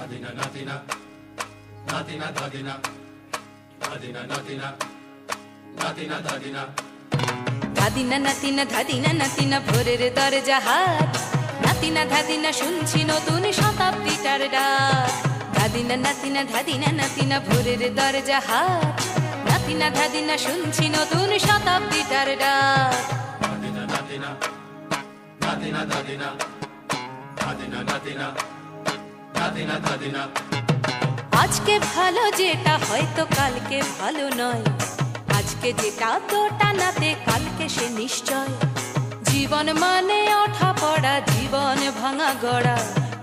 ধাদিনা নাতিনা ধাদিনা নাতিনা ভোরের দরজা হাট, নাতিনা ধাদিনা শুনছি নতুন শতাব্দীটার ডাক। ধাদিনা নাতিনা ধাদিনা নাতিনা ভোরের দরজা হাট, নাতিনা ধাদিনা শুনছি নতুন শতাব্দীটার ডাক। আজকে ভালো যেটা হয়তো কালকে ভালো নয়, আজকে যেটা তোটা নাতে কালকে সে নিশ্চয়। জীবন মানে ওঠা পড়া, জীবন ভাঙা গড়া,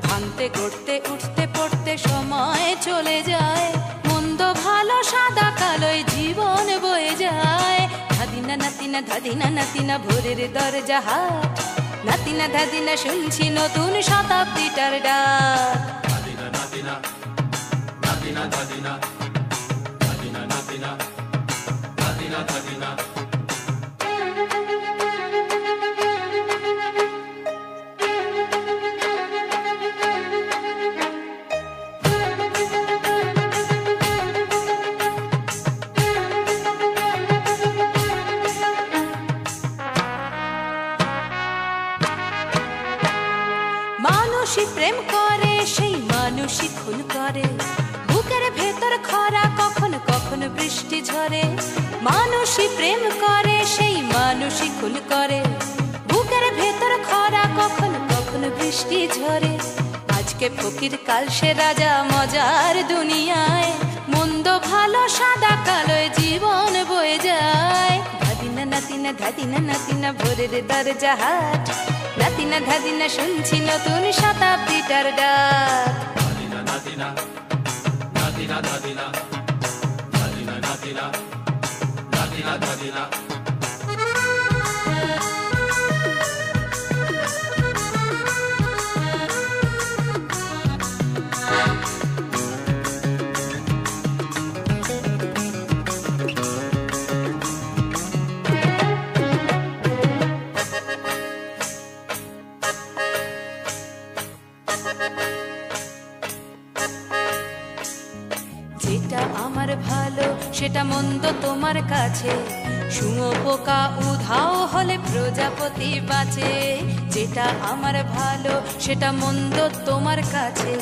ভাঙতে গড়তে উঠতে পড়তে সময় চলে যায়। মন্দ ভালো সাদা কালোয় জীবন বয়ে যায়। ধাদিনা নাতিনা ধাদিনা নাতিনা ভোরের দরজা হাট, নাতিনা ধাদিনা শুনছি নতুন শতাব্দীটার ডাক। মানুষই প্রেম করে, সেই মানুষই খুন করে, বুকের ভেতর খরা কখনো কখনো বৃষ্টি ঝরে। মানুষই প্রেম করে, সেই মানুষই খুন করে, বুকের ভেতর খরা কখনো কখনো বৃষ্টি ঝরে। আজকে ফকির কাল সে রাজা মজার দুনিয়ায়, মন্দ ভালো সাদা কালোয় জীবন বয়ে যায়। ধাদিনা নাতিনা ধাদিনা নাতিনা ভোরের দরজা হাট, নাতিনা ধাদিনা শুনছি নতুন শতাব্দীটার ডাক। যেটা আমার ভালো সেটা মন্দ তোমার কাছে, শুঁয়োপোকা উধাও হলে প্রজাপতি বাঁচে। যেটা আমার ভালো সেটা মন্দ তোমার কাছে,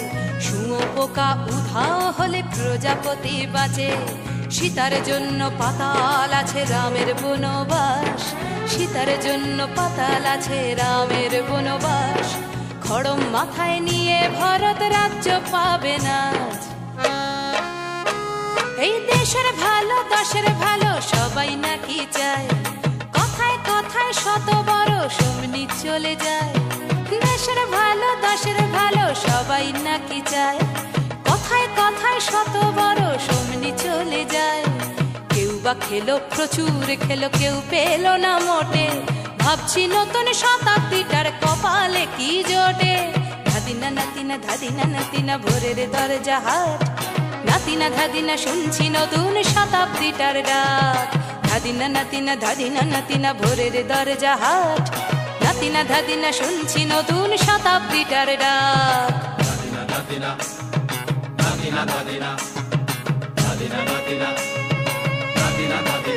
শুঁয়োপোকা উধাও হলে প্রজাপতি বাঁচে। সীতার জন্য পাতাল আছে রামের বনবাস, সীতার জন্য পাতাল আছে রামের বনবাস। খড়ম মাথায় নিয়ে ভরত রাজ্য পাবে না। এই দেশের ভালো দশের ভালো সবাই নাকি চায়, কথায় কথায় শত বড় সমনি চলে যায়। দেশের ভালো দশের ভালো সবাই নাকি চায়, কথায় কথায় শত বড় সমনি চলে যায়। কেউ বা খেলো প্রচুর খেলো, কেউ পেলো না মোটে, ভাবছি নতুন শতাব্দীটার কপালে কি জোটে। ধাদিনা নাতিনা ধাদিনা নাতিনা ভোরের দরজা হাট, নাতিনা ধাদিনা শুনছি নতুন শতাব্দীটার ডাক। ধাদিনা নাতিনা ধাদিনা নাতিনা ভোরের দরজা হাট, নাতিনা ধাদিনা শুনছি নতুন শতাব্দীটার ডাক। নাতিনা নাতিনা নাতিনা নাতিনা নাতিনা নাতিনা নাতিনা নাতিনা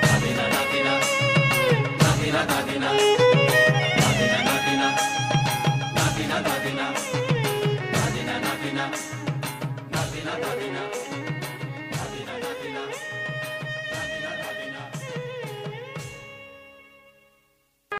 নাতিনা নাতিনা নাতিনা নাতিনা নাতিনা নাতিনা নাতিনা নাতিনা নাতিনা নাতিনা